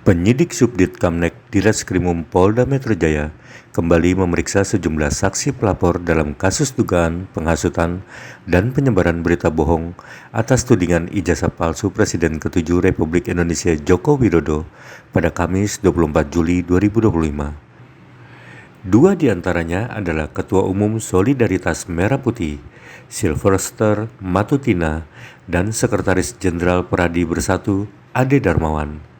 Penyidik Subdit Kamnek Direskrimum Polda Metro Jaya kembali memeriksa sejumlah saksi pelapor dalam kasus dugaan penghasutan dan penyebaran berita bohong atas tudingan ijazah palsu Presiden ke-7 Republik Indonesia Joko Widodo pada Kamis 24 Juli 2025. Dua di antaranya adalah Ketua Umum Solidaritas Merah Putih, Sylvester Matutina, dan Sekretaris Jenderal Peradi Bersatu, Ade Darmawan.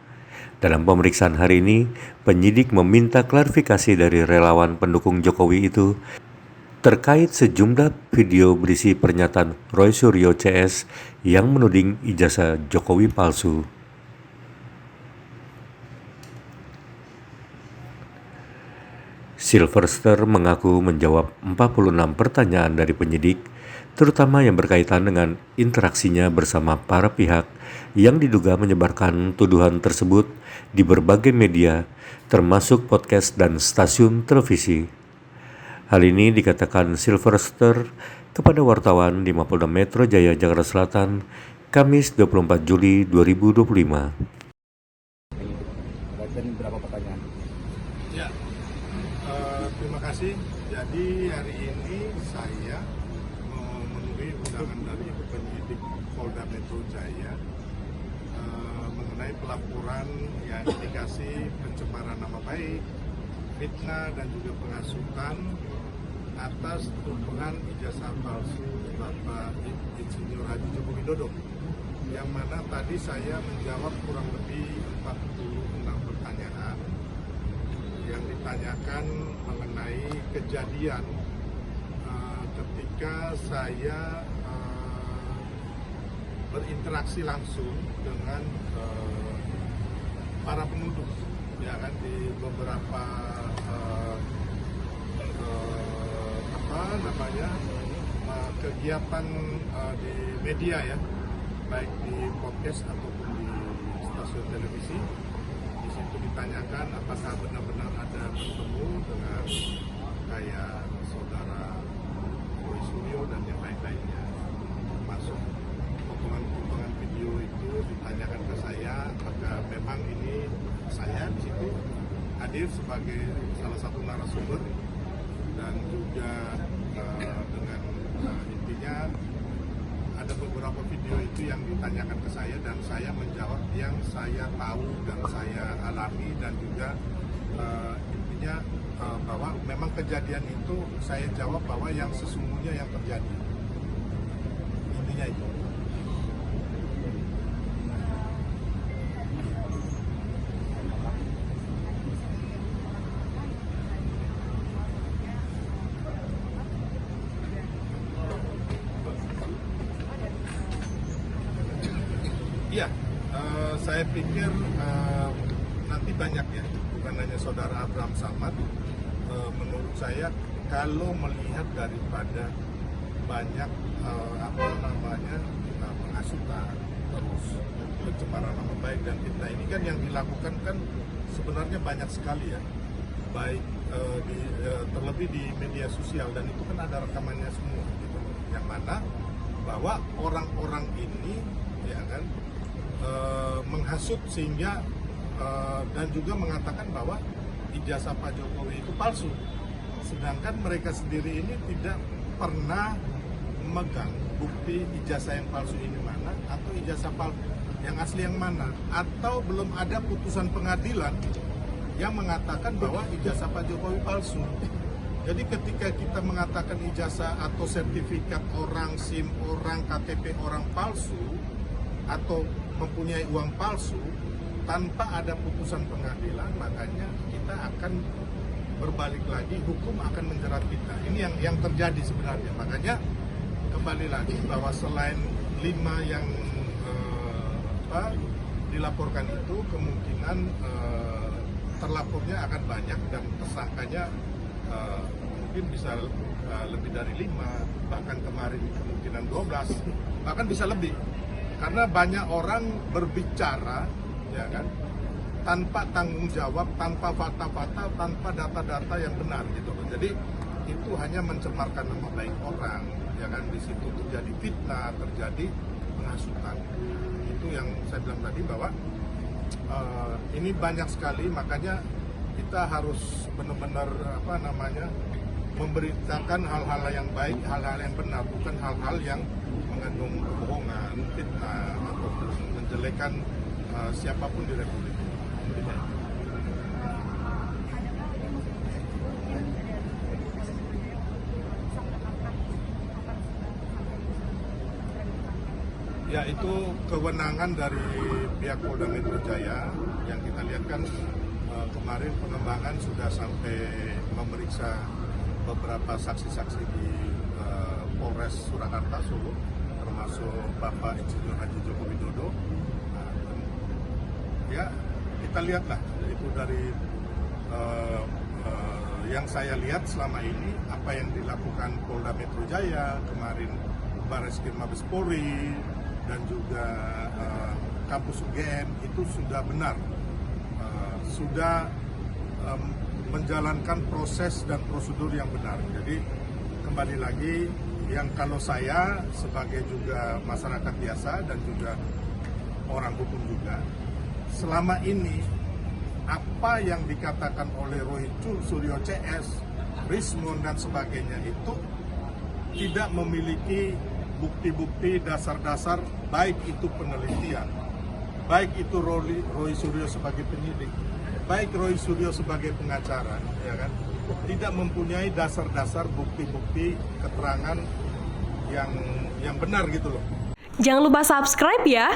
Dalam pemeriksaan hari ini, penyidik meminta klarifikasi dari relawan pendukung Jokowi itu terkait sejumlah video berisi pernyataan Roy Suryo CS yang menuding ijazah Jokowi palsu. Sylvester mengaku menjawab 46 pertanyaan dari penyidik, terutama yang berkaitan dengan interaksinya bersama para pihak yang diduga menyebarkan tuduhan tersebut di berbagai media, termasuk podcast dan stasiun televisi. Hal ini dikatakan Sylvester kepada wartawan di Mapolda Metro Jaya, Jakarta Selatan, Kamis 24 Juli 2025. Dan berapa pertanyaan? Ya, terima kasih. Jadi hari ini saya memenuhi undangan dari penyidik Polda Metro Jaya mengenai pelaporan yang indikasi pencemaran nama baik, fitnah dan juga penghasutan atas tuduhan ijazah palsu Bapak Insinyur Haji Joko Widodo, yang mana tadi saya menjawab kurang lebih 46 pertanyaan yang ditanyakan mengenai kejadian ketika saya berinteraksi langsung dengan para penuduh, ya kan, di beberapa kegiatan di media, ya, baik di podcast ataupun di stasiun televisi. Di situ ditanyakan apakah benar-benar ada bertemu dengan kayak saudara Roy Suryo dan yang lain-lainnya. Masuk potongan-potongan video itu ditanyakan ke saya apakah memang ini saya di situ hadir sebagai salah satu narasumber, dan juga dengan intinya ada beberapa video itu yang ditanyakan ke saya dan saya menjawab yang saya tahu dan saya alami, dan juga intinya bahwa memang kejadian itu saya jawab bahwa yang sesungguhnya yang terjadi. Intinya itu. Iya, saya pikir nanti banyak, ya, bukan hanya saudara Abraham Samad. Menurut saya kalau melihat daripada banyak penghasutan, terus pencemaran nama baik dan fitnah ini kan yang dilakukan kan sebenarnya banyak sekali, ya, baik terlebih di media sosial, dan itu kan ada rekamannya semua gitu, yang mana bahwa orang-orang ini, ya kan, menghasut sehingga dan juga mengatakan bahwa ijazah Pak Jokowi itu palsu, sedangkan mereka sendiri ini tidak pernah memegang bukti ijazah yang palsu ini mana, atau ijazah yang asli yang mana, atau belum ada putusan pengadilan yang mengatakan bahwa ijazah Pak Jokowi palsu. Jadi ketika kita mengatakan ijazah atau sertifikat orang, SIM orang, KTP orang palsu, atau mempunyai uang palsu tanpa ada putusan pengadilan, makanya kita akan berbalik lagi, hukum akan menjerat kita. Ini yang terjadi sebenarnya. Makanya kembali lagi bahwa selain 5 yang dilaporkan itu, kemungkinan terlapornya akan banyak dan tersangkanya mungkin bisa lebih dari 5, bahkan kemarin kemungkinan 12, bahkan bisa lebih. Karena banyak orang berbicara, ya kan, tanpa tanggung jawab, tanpa fakta-fakta, tanpa data-data yang benar gitu. Jadi itu hanya mencemarkan nama baik orang, ya kan. Di situ terjadi fitnah, terjadi penghasutan. Itu yang saya bilang tadi, bahwa ini banyak sekali, makanya kita harus benar-benar memberitakan hal-hal yang baik, hal-hal yang benar, bukan hal-hal yang mengandung kebohongan, fitnah ataupun menjelekan siapapun di Republik ini. Ya, itu kewenangan dari pihak Polda Metro Jaya. Yang kita lihat kan kemarin pengembangan sudah sampai memeriksa beberapa saksi-saksi di Polres Surakarta, Solo, termasuk Bapak Insinyur Haji Joko Widodo. Ya, kita lihatlah itu dari yang saya lihat selama ini, apa yang dilakukan Polda Metro Jaya, kemarin Barreskrim Mabes Polri, dan juga kampus UGM itu sudah benar, sudah menjalankan proses dan prosedur yang benar. Jadi kembali lagi, yang kalau saya sebagai juga masyarakat biasa dan juga orang hukum juga, selama ini apa yang dikatakan oleh Rohicul, Suryo CS, Rismon dan sebagainya itu tidak memiliki bukti-bukti dasar-dasar, baik itu penelitian, baik itu Roy Suryo sebagai penyidik, baik Roy Suryo sebagai pengacara, ya kan, tidak mempunyai dasar-dasar bukti-bukti keterangan yang benar gitu loh. Jangan lupa subscribe ya.